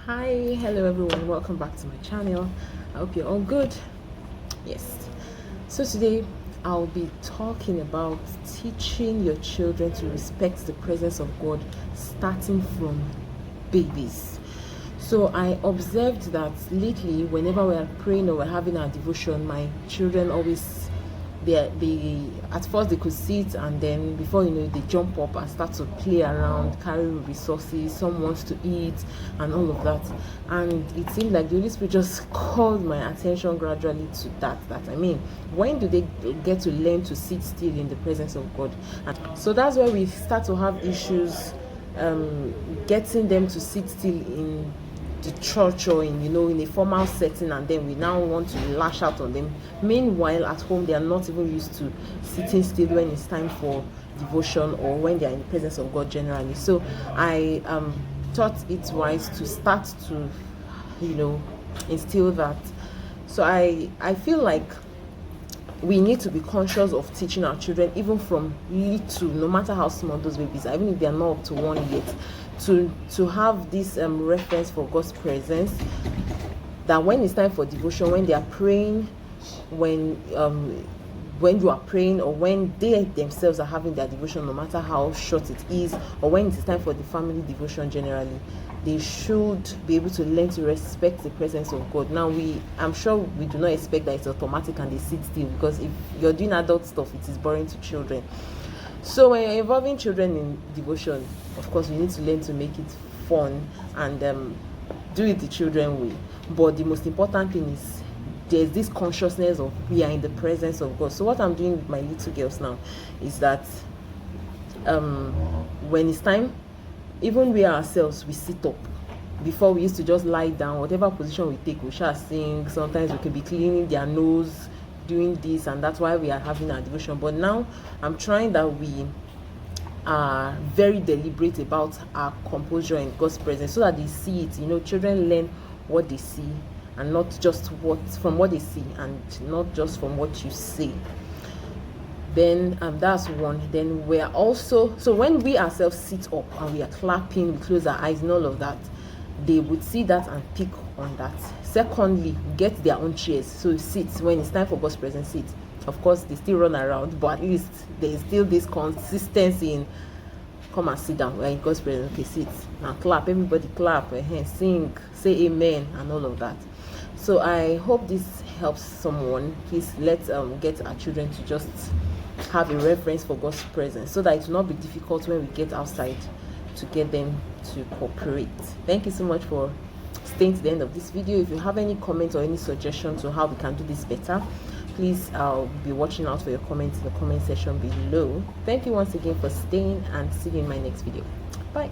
Hi, hello everyone, welcome back to my channel. I hope you're all good. Yes, so today I'll be talking about teaching your children to respect the presence of God starting from babies. So I observed that lately, whenever we are praying or we're having our devotion, my children always they at first they could sit, and then before you know they jump up and start to play around, carry resources, some wants to eat and all of that. And it seemed like the Holy Spirit just called my attention gradually to that I mean, when do they get to learn to sit still in the presence of God? And so that's where we start to have issues, getting them to sit still in the church or in a formal setting, and then we now want to lash out on them. Meanwhile, at home they are not even used to sitting still when it's time for devotion or when they are in the presence of God generally. So I thought it wise to start to instill that. So I feel like we need to be conscious of teaching our children, even from little, no matter how small those babies are, even if they are not up to 1 yet, to have this reference for God's presence. That when it's time for devotion, when they are praying, when you are praying, or when they themselves are having their devotion, no matter how short it is, or when it is time for the family devotion generally, they should be able to learn to respect the presence of God. Now, I'm sure we do not expect that it's automatic and they sit still, because if you're doing adult stuff, it is boring to children. So when you're involving children in devotion, of course, we need to learn to make it fun and do it the children way. But the most important thing is there's this consciousness of we are in the presence of God. So what I'm doing with my little girls now is that when it's time, even we ourselves, we sit up. Before, we used to just lie down, whatever position we take, we shall sing. Sometimes we could be cleaning their nose, doing this, and that's why we are having our devotion. But now I'm trying that we are very deliberate about our composure in God's presence, so that they see it. Children learn what they see, and not just from what they see, and not just from what you say. Then that's one. Then we are also, so when we ourselves sit up and we are clapping, we close our eyes and all of that, they would see that and pick on that. Secondly, get their own chairs, so sit. When it's time for God's presence, sit. Of course, they still run around, but at least there is still this consistency in come and sit down. We're in God's presence. Okay, sit. Now clap. Everybody clap. Sing. Say amen and all of that. So I hope this helps someone. Please let's get our children to just have a reference for God's presence, so that it will not be difficult when we get outside to get them to cooperate. Thank you so much for staying to the end of this video. If you have any comments or any suggestions on how we can do this better, please I'll be watching out for your comments in the comment section below. Thank you once again for staying, and see you in my next video. Bye.